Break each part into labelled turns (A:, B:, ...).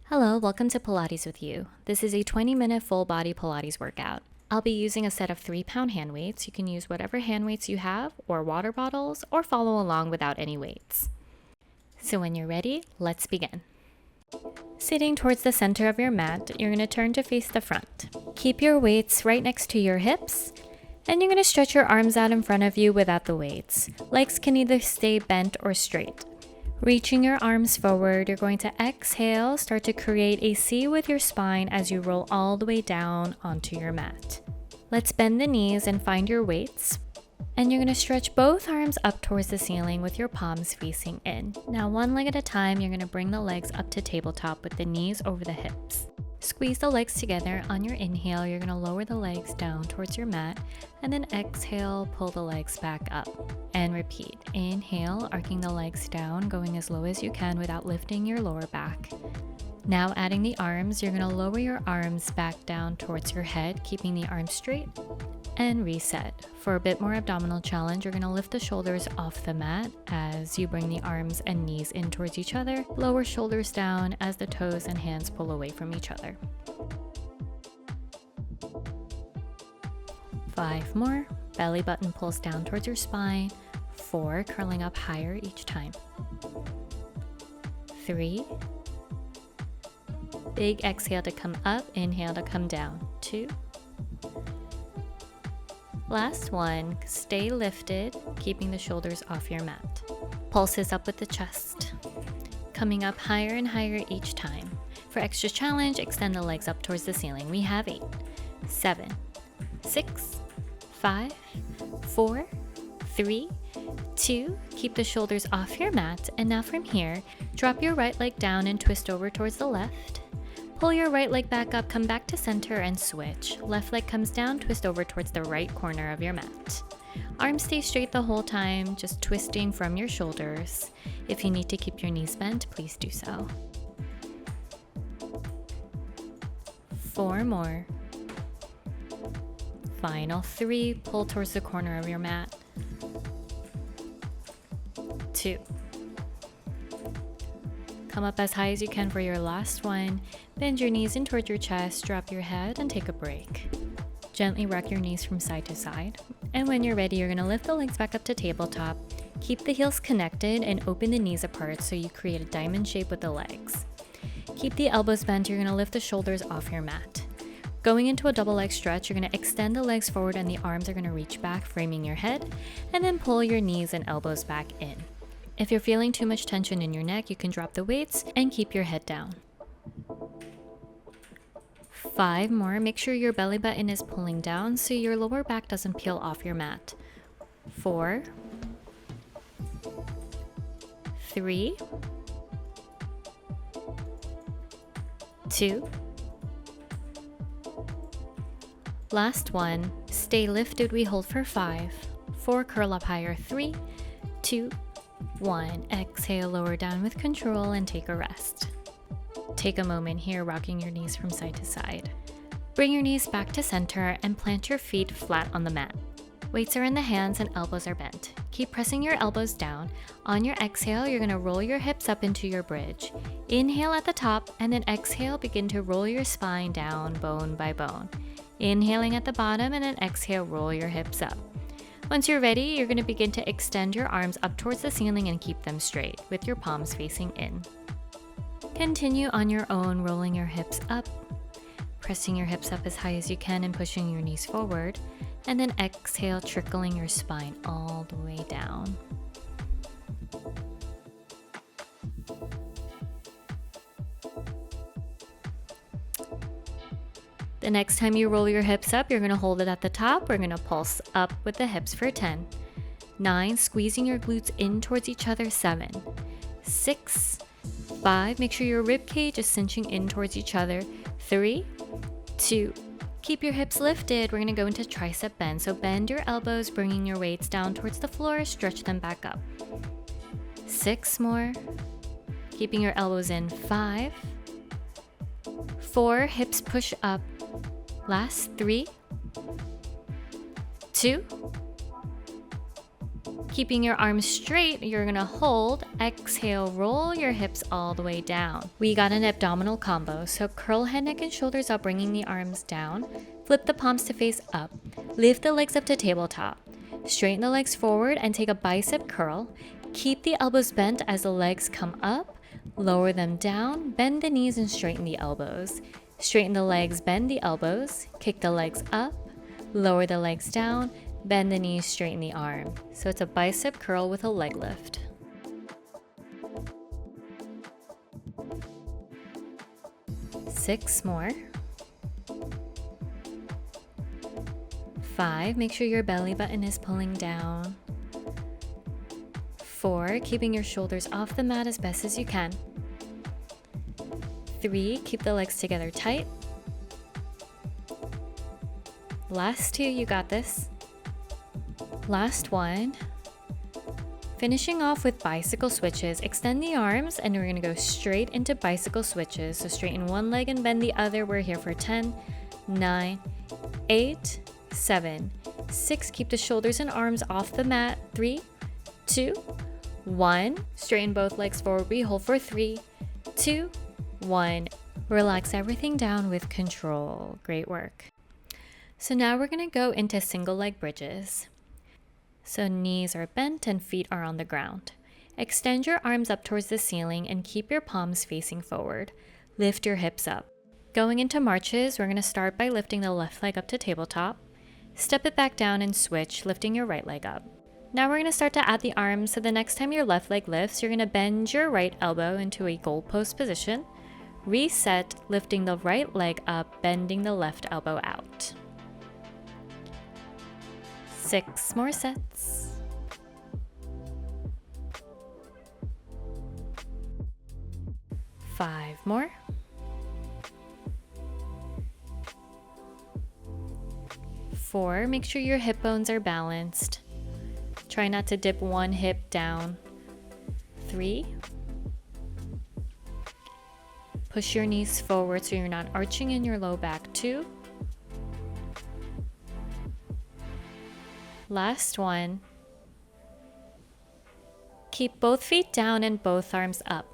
A: Hello, welcome to Pilates with you. This is a 20-minute full body Pilates workout. I'll be using a set of 3-pound hand weights. You can use whatever hand weights you have, or water bottles, or follow along without any weights. So when you're ready, let's begin. Sitting towards the center of your mat, you're going to turn to face the front. Keep your weights right next to your hips, and you're going to stretch your arms out in front of you without the weights. Legs can either stay bent or straight. Reaching your arms forward, you're going to exhale, start to create a C with your spine as you roll all the way down onto your mat. Let's bend the knees and find your weights. And you're going to stretch both arms up towards the ceiling with your palms facing in. Now, one leg at a time, you're going to bring the legs up to tabletop with the knees over the hips. Squeeze the legs together. On your inhale, you're going to lower the legs down towards your mat, and then exhale, pull the legs back up. And repeat. Inhale, arcing the legs down, going as low as you can without lifting your lower back. Now adding the arms, you're going to lower your arms back down towards your head, keeping the arms straight, and reset. For a bit more abdominal challenge, you're going to lift the shoulders off the mat as you bring the arms and knees in towards each other. Lower shoulders down as the toes and hands pull away from each other. 5 more. Belly button pulls down towards your spine. 4, curling up higher each time. 3. Big exhale to come up, inhale to come down. 2. Last one, stay lifted, keeping the shoulders off your mat. Pulses up with the chest, coming up higher and higher each time. For extra challenge, extend the legs up towards the ceiling. We have 8, 7, 6, 5, 4, 3, 2, keep the shoulders off your mat. And now from here, drop your right leg down and twist over towards the left. Pull your right leg back up, come back to center and switch. Left leg comes down, twist over towards the right corner of your mat. Arms stay straight the whole time, just twisting from your shoulders. If you need to keep your knees bent, please do so. 4 more. Final 3, pull towards the corner of your mat. 2. Come up as high as you can for your last one. Bend your knees in towards your chest, drop your head, and take a break. Gently rock your knees from side to side. And when you're ready, you're going to lift the legs back up to tabletop. Keep the heels connected and open the knees apart so you create a diamond shape with the legs. Keep the elbows bent. You're going to lift the shoulders off your mat. Going into a double leg stretch, you're going to extend the legs forward and the arms are going to reach back, framing your head, and then pull your knees and elbows back in. If you're feeling too much tension in your neck, you can drop the weights and keep your head down. 5 more. Make sure your belly button is pulling down so your lower back doesn't peel off your mat. 4, 3, 2. Last one. Stay lifted. We hold for 5. 4, curl up higher. 3, 2, 1. Exhale, lower down with control and take a rest. Take a moment here, rocking your knees from side to side. Bring your knees back to center and plant your feet flat on the mat. Weights are in the hands and elbows are bent. Keep pressing your elbows down. On your exhale, you're going to roll your hips up into your bridge. Inhale at the top, and then exhale, begin to roll your spine down bone by bone. Inhaling at the bottom, and then exhale, roll your hips up. Once you're ready, you're going to begin to extend your arms up towards the ceiling and keep them straight with your palms facing in. Continue on your own, rolling your hips up, pressing your hips up as high as you can and pushing your knees forward, and then exhale, trickling your spine all the way down. The next time you roll your hips up, you're going to hold it at the top. We're going to pulse up with the hips for 10. 9, squeezing your glutes in towards each other. 7, 6, 5, make sure your rib cage is cinching in towards each other. 3, 2, keep your hips lifted. We're going to go into tricep bend. So bend your elbows, bringing your weights down towards the floor, stretch them back up. 6 more, keeping your elbows in. 5, 4, hips push up. Last 3, 2, Keeping your arms straight, you're gonna hold, exhale, roll your hips all the way down. We got an abdominal combo, so curl head, neck, and shoulders up, bringing the arms down. Flip the palms to face up. Lift the legs up to tabletop. Straighten the legs forward and take a bicep curl. Keep the elbows bent as the legs come up. Lower them down, bend the knees and straighten the elbows. Straighten the legs, bend the elbows. Kick the legs up. Lower the legs down. Bend the knees, straighten the arm. So it's a bicep curl with a leg lift. Six more. 5, make sure your belly button is pulling down. 4, keeping your shoulders off the mat as best as you can. 3, keep the legs together tight. Last 2, you got this. Last 1. Finishing off with bicycle switches. Extend the arms and we're going to go straight into bicycle switches. So straighten one leg and bend the other. We're here for 10, 9, 8, 7, 6. Keep the shoulders and arms off the mat. 3, 2, 1. Straighten both legs forward. We hold for 3, 2, 1. Relax everything down with control. Great work. So now we're going to go into single leg bridges. So knees are bent and feet are on the ground. Extend your arms up towards the ceiling and keep your palms facing forward. Lift your hips up. Going into marches, we're going to start by lifting the left leg up to tabletop. Step it back down and switch, lifting your right leg up. Now we're going to start to add the arms, so the next time your left leg lifts, you're going to bend your right elbow into a goalpost position. Reset, lifting the right leg up, bending the left elbow out. 6 more sets. 5 more. 4, make sure your hip bones are balanced. Try not to dip one hip down. 3. Push your knees forward so you're not arching in your low back. 2. Last 1. Keep both feet down and both arms up.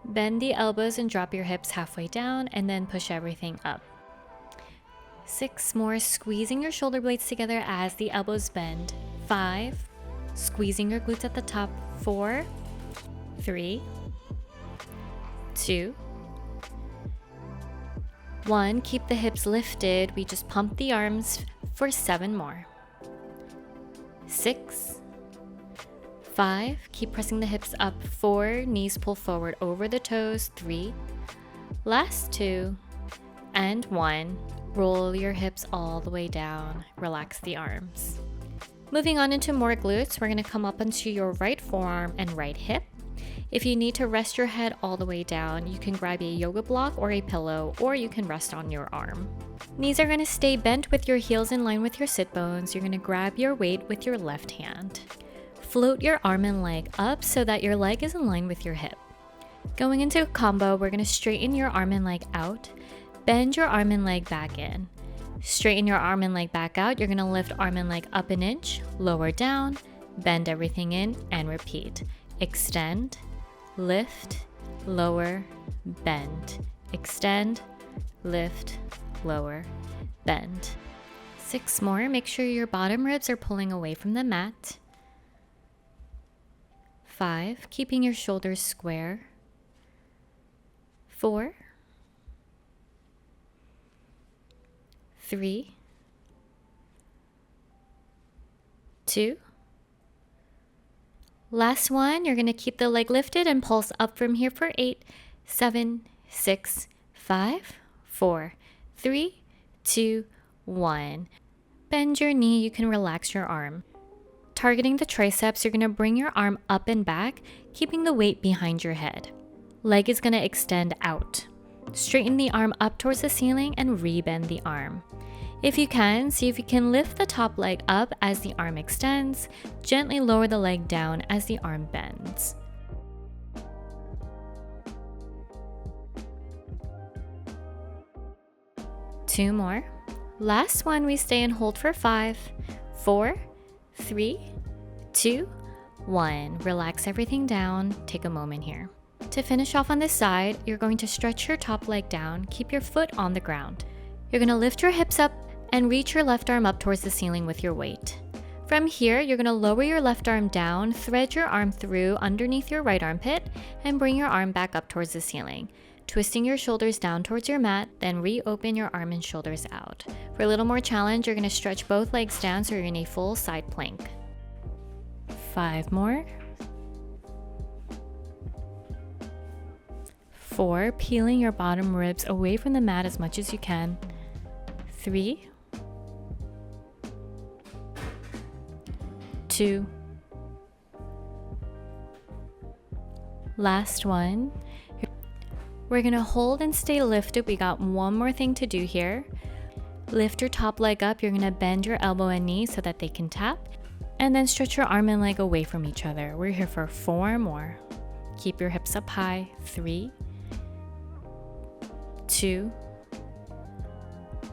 A: Bend the elbows and drop your hips halfway down and then push everything up. 6 more, squeezing your shoulder blades together as the elbows bend. 5, squeezing your glutes at the top. 4, 3, 2, 1. Keep the hips lifted. We just pump the arms for 7 more. 6, 5, keep pressing the hips up. 4, knees pull forward over the toes. 3, last 2, and 1. Roll your hips all the way down. Relax the arms. Moving on into more glutes, we're going to come up onto your right forearm and right hip. If you need to rest your head all the way down, you can grab a yoga block or a pillow, or you can rest on your arm. Knees are going to stay bent with your heels in line with your sit bones. You're going to grab your weight with your left hand. Float your arm and leg up so that your leg is in line with your hip. Going into a combo, we're going to straighten your arm and leg out. Bend your arm and leg back in. Straighten your arm and leg back out. You're going to lift arm and leg up an inch, lower down, bend everything in, and repeat. Extend, lift, lower, bend. Extend, lift, lower, bend. 6 more. Make sure your bottom ribs are pulling away from the mat. 5, keeping your shoulders square. 4, 3, 2. Last 1, you're going to keep the leg lifted and pulse up from here for 8, 7, 6, 5, 4, 3, 2, 1. Bend your knee, you can relax your arm. Targeting the triceps, you're going to bring your arm up and back, keeping the weight behind your head. Leg is going to extend out. Straighten the arm up towards the ceiling and rebend the arm. If you can, see if you can lift the top leg up as the arm extends. Gently lower the leg down as the arm bends. Two more. Last 1, we stay and hold for 5, 4, 3, 2, 1. Relax everything down. Take a moment here. To finish off on this side, you're going to stretch your top leg down. Keep your foot on the ground. You're going to lift your hips up and reach your left arm up towards the ceiling with your weight. From here, you're going to lower your left arm down, thread your arm through underneath your right armpit, and bring your arm back up towards the ceiling. Twisting your shoulders down towards your mat, then reopen your arm and shoulders out. For a little more challenge, you're going to stretch both legs down so you're in a full side plank. 5 more. 4, peeling your bottom ribs away from the mat as much as you can. 3, 2, last one. We're gonna hold and stay lifted. We got one more thing to do here. Lift your top leg up. You're gonna bend your elbow and knee so that they can tap, and then stretch your arm and leg away from each other. We're here for 4 more. Keep your hips up high. 3, 2,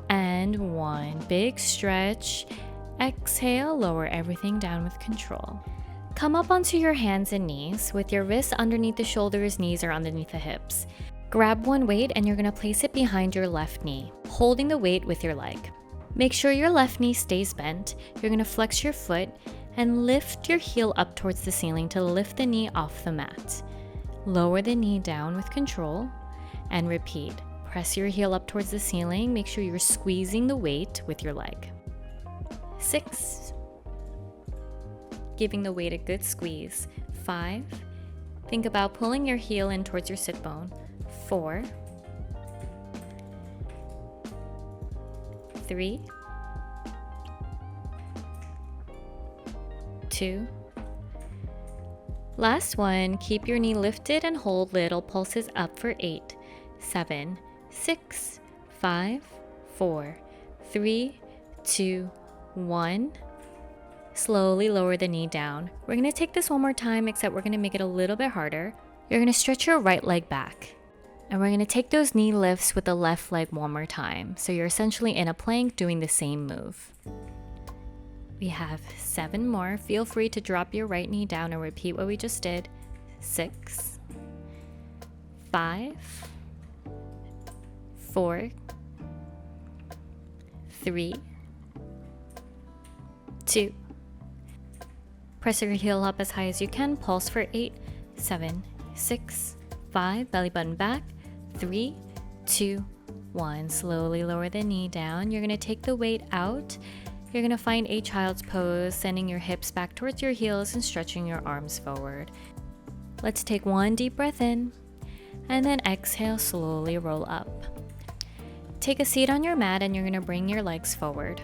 A: and 1. Big stretch. Exhale, lower everything down with control. Come up onto your hands and knees with your wrists underneath the shoulders, knees are underneath the hips. Grab one weight and you're going to place it behind your left knee, holding the weight with your leg. Make sure your left knee stays bent. You're going to flex your foot and lift your heel up towards the ceiling to lift the knee off the mat. Lower the knee down with control and repeat. Press your heel up towards the ceiling. Make sure you're squeezing the weight with your leg. 6, giving the weight a good squeeze. 5, think about pulling your heel in towards your sit bone. 4, 3, 2, last one. Keep your knee lifted and hold little pulses up for 8, 7, 6, 5, 4, 3, 2, 1. Slowly lower the knee down. We're going to take this one more time, except we're going to make it a little bit harder. You're going to stretch your right leg back. And we're going to take those knee lifts with the left leg one more time. So you're essentially in a plank doing the same move. We have 7 more. Feel free to drop your right knee down and repeat what we just did. 6, 5, 4, 3, 2. Press your heel up as high as you can. Pulse for 8, 7, 6, 5. Belly button back. 3, 2, 1. Slowly lower the knee down. You're going to take the weight out. You're going to find a child's pose, sending your hips back towards your heels and stretching your arms forward. Let's take one deep breath in, and then exhale, slowly roll up. Take a seat on your mat and you're going to bring your legs forward.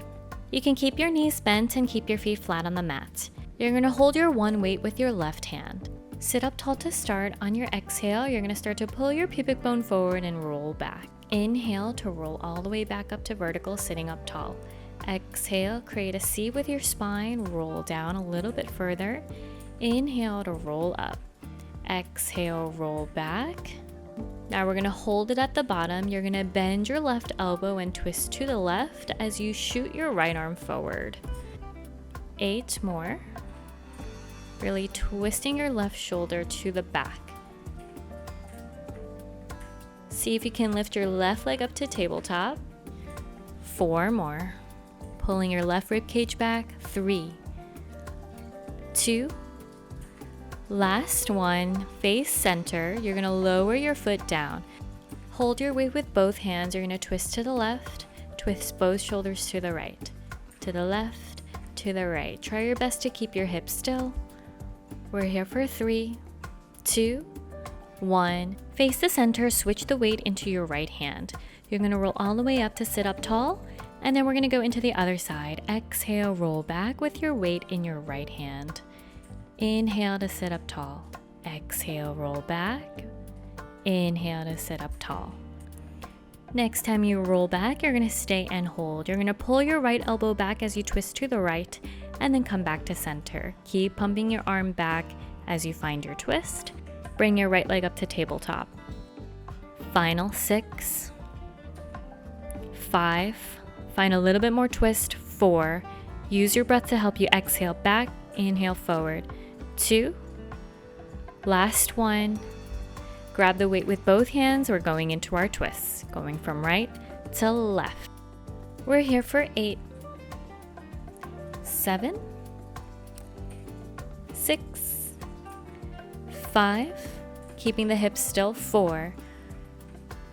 A: You can keep your knees bent and keep your feet flat on the mat. You're going to hold your one weight with your left hand. Sit up tall to start. On your exhale, you're going to start to pull your pubic bone forward and roll back. Inhale to roll all the way back up to vertical, sitting up tall. Exhale, create a C with your spine, roll down a little bit further. Inhale to roll up. Exhale, roll back. Now we're going to hold it at the bottom. You're going to bend your left elbow and twist to the left as you shoot your right arm forward. 8 more. Really twisting your left shoulder to the back. See if you can lift your left leg up to tabletop. 4 more. Pulling your left rib cage back. 3, 2, last one. Face center. You're going to lower your foot down. Hold your weight with both hands. You're going to twist to the left, twist both shoulders to the right, to the left, to the right. Try your best to keep your hips still. We're here for 3, 2, 1. Face the center, switch the weight into your right hand. You're going to roll all the way up to sit up tall, and then we're going to go into the other side. Exhale, roll back with your weight in your right hand. Inhale to sit up tall. Exhale, roll back. Inhale to sit up tall. Next time you roll back, you're going to stay and hold. You're going to pull your right elbow back as you twist to the right, and then come back to center. Keep pumping your arm back as you find your twist. Bring your right leg up to tabletop. Final 6, 5, find a little bit more twist. 4, use your breath to help you exhale back, inhale forward. 2. Last one. Grab the weight with both hands. We're going into our twists, going from right to left. We're here for 8, 7, 6, 5, keeping the hips still, 4,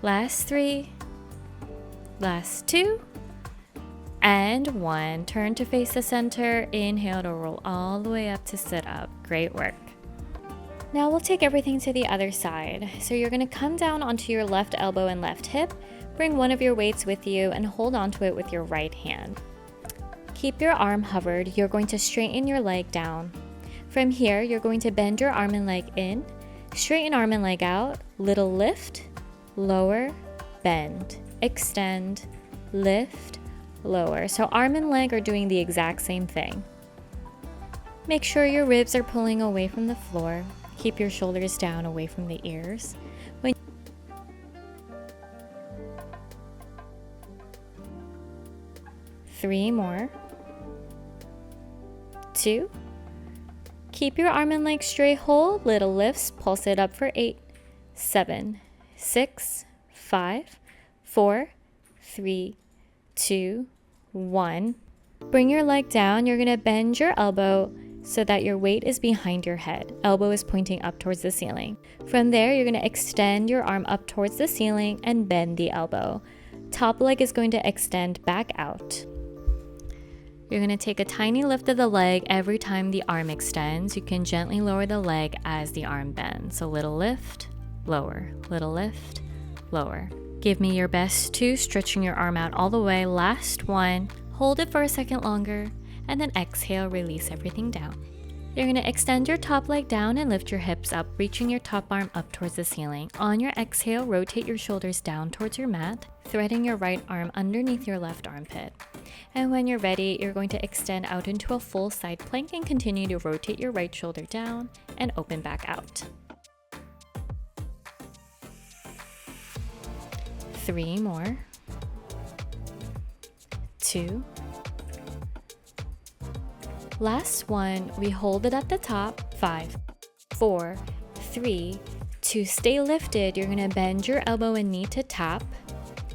A: last 3, last 2, and 1. Turn to face the center. Inhale to roll all the way up to sit up. Great work. Now we'll take everything to the other side. So you're going to come down onto your left elbow and left hip. Bring one of your weights with you and hold onto it with your right hand. Keep your arm hovered. You're going to straighten your leg down. From here, you're going to bend your arm and leg in, straighten arm and leg out, little lift, lower, bend, extend, lift, lower. So arm and leg are doing the exact same thing. Make sure your ribs are pulling away from the floor. Keep your shoulders down away from the ears. 3 more. 2. Keep your arm and leg straight, hold, little lifts, pulse it up for 8, 7, 6, 5, 4, 3, 2, 1. Bring your leg down. You're going to bend your elbow so that your weight is behind your head. Elbow is pointing up towards the ceiling. From there, you're going to extend your arm up towards the ceiling and bend the elbow. Top leg is going to extend back out. You're going to take a tiny lift of the leg every time the arm extends. You can gently lower the leg as the arm bends. So little lift, lower, little lift, lower. Give me your best 2, stretching your arm out all the way. Last 1. Hold it for a second longer, and then exhale, release everything down. You're going to extend your top leg down and lift your hips up, reaching your top arm up towards the ceiling. On your exhale, rotate your shoulders down towards your mat, threading your right arm underneath your left armpit. And when you're ready, you're going to extend out into a full side plank and continue to rotate your right shoulder down and open back out. 3 more. 2. Last one, we hold it at the top. 5, 4, 3, 2. Stay lifted. You're going to bend your elbow and knee to tap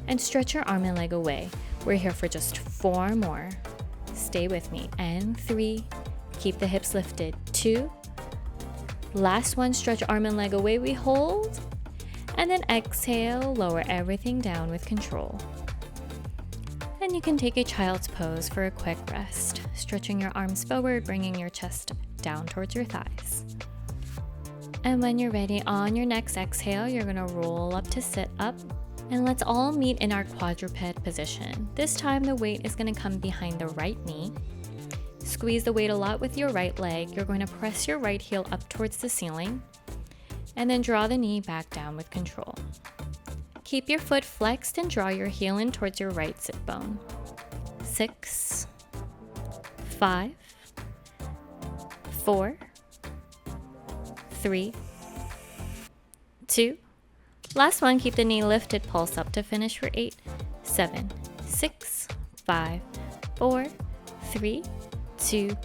A: and stretch your arm and leg away. We're here for just 4 more. Stay with me. And 3, keep the hips lifted. 2, last one, stretch arm and leg away. We hold, and then exhale, lower everything down with control. And you can take a child's pose for a quick rest, stretching your arms forward, bringing your chest down towards your thighs. And when you're ready, on your next exhale, you're going to roll up to sit up. And let's all meet in our quadruped position. This time the weight is going to come behind the right knee. Squeeze the weight a lot with your right leg. You're going to press your right heel up towards the ceiling, and then draw the knee back down with control. Keep your foot flexed and draw your heel in towards your right sit bone. 6, 5, 4, 3, 2. Last one, keep the knee lifted, pulse up to finish for 8, 7, 6, 5, 4, 3, 2.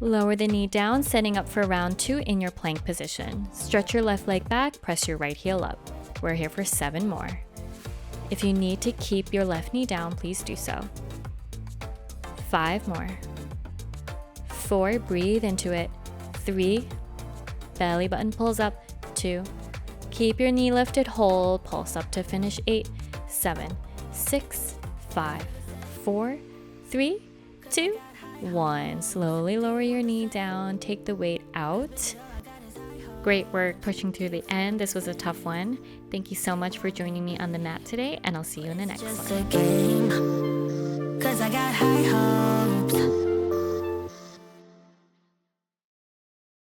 A: Lower the knee down, setting up for round 2 in your plank position. Stretch your left leg back, press your right heel up. We're here for 7 more. If you need to keep your left knee down, please do so. 5 more. 4, breathe into it. 3, belly button pulls up. 2, keep your knee lifted, hold, pulse up to finish. 8, 7, 6, 5, 4, 3, 2, 1. Slowly lower your knee down, take the weight out. Great work pushing through the end. This was a tough one. Thank you so much for joining me on the mat today, and I'll see you in the next one.